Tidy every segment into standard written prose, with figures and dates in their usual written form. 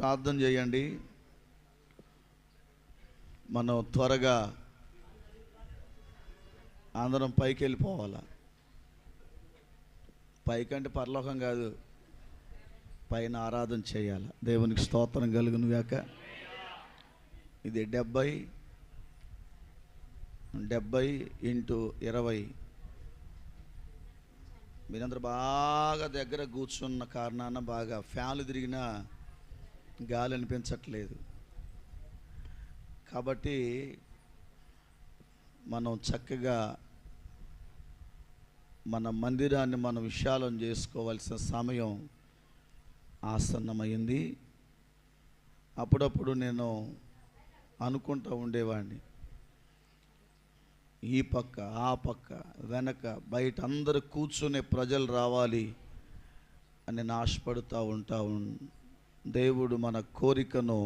ప్రార్థన చేయండి. మనం త్వరగా అందరం పైకి వెళ్ళిపోవాలా. పైకంటే పరలోకం కాదు, పైన ఆరాధన చేయాలి. దేవునికి స్తోత్రం కలుగును గాక. ఇది 70x20. మీరందరూ బాగా దగ్గర కూర్చున్న కారణాన బాగా ఫ్యాన్లు తిరిగినా గాలి అనిపించట్లేదు. కాబట్టి మనం చక్కగా మన మందిరాన్ని మనం విశాలం చేసుకోవాల్సిన సమయం ఆసన్నమైంది. అప్పుడప్పుడు నేను అనుకుంటూ ఉండేవాడిని, ఈ పక్క ఆ పక్క వెనక బయట అందరూ కూర్చునే ప్రజలు రావాలి అని నేను ఆశపడుతూ దేవుడు మన కోరికను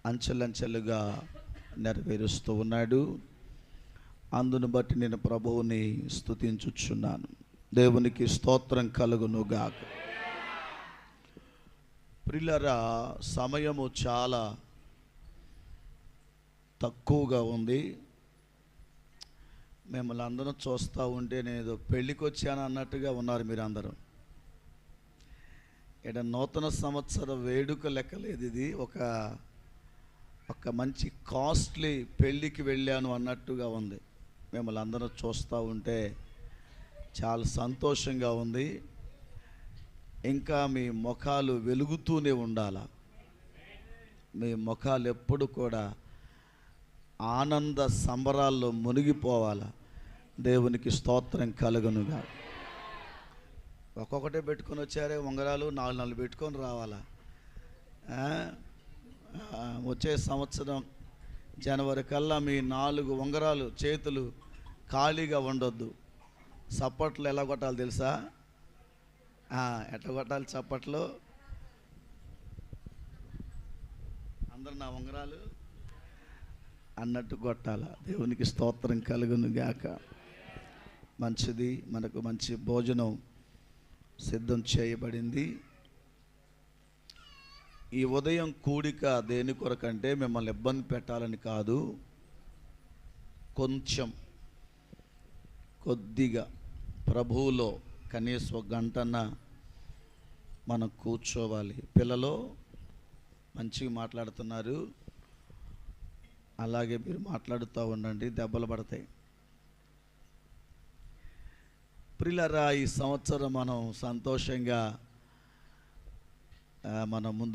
అంచెలంచెలుగా నెరవేరుస్తూ ఉన్నాడు. అందును బట్టి నేను ప్రభువుని స్తుతించుచున్నాను. దేవునికి స్తోత్రం కలుగును గాక. ప్రియులారా, సమయము చాలా తక్కువగా ఉంది. మిమ్మల్ని అందరం చూస్తూ ఉంటే నేను పెళ్ళికి వచ్చాను అన్నట్టుగా ఉన్నారు మీరు అందరూ. ఇక్కడ నూతన సంవత్సర వేడుక లెక్కలేదు. ఇది ఒక మంచి కాస్ట్లీ పెళ్ళికి వెళ్ళాను అన్నట్టుగా ఉంది. మిమ్మల్ని అందరం చూస్తూ ఉంటే చాలా సంతోషంగా ఉంది. ఇంకా మీ ముఖాలు వెలుగుతూనే ఉండాల. మీ ముఖాలు ఎప్పుడు కూడా ఆనంద సంబరాల్లో మునిగిపోవాలా. దేవునికి స్తోత్రం కలుగునుగా. ఒక్కొక్కటే పెట్టుకొని వచ్చారే ఉంగరాలు, 4 పెట్టుకొని రావాలా. వచ్చే సంవత్సరం జనవరి కల్లా మీ 4 ఉంగరాలు చేతులు ఖాళీగా ఉండొద్దు. చప్పట్లు ఎలా కొట్టాలి తెలుసా? ఎట్లా కొట్టాలి చప్పట్లు? అందరు నా ఉంగరాలు అన్నట్టు కొట్టాల. దేవునికి స్తోత్రం కలుగును గాక. మంచిది, మనకు మంచి భోజనం సిద్ధం చేయబడింది. ఈ ఉదయం కూడిక దేని కొరకంటే మిమ్మల్ని ఇబ్బంది పెట్టాలని కాదు, కొద్దిగా ప్రభువులో కనీసం 1 గంటన్న మనం కూర్చోవాలి. పిల్లలు మంచిగా మాట్లాడుతున్నారు, అలాగే మీరు మాట్లాడుతూ ఉండండి, దెబ్బలు పడతాయి. ప్రియులారా, ఈ సంవత్సరం మనం సంతోషంగా మనం ముందు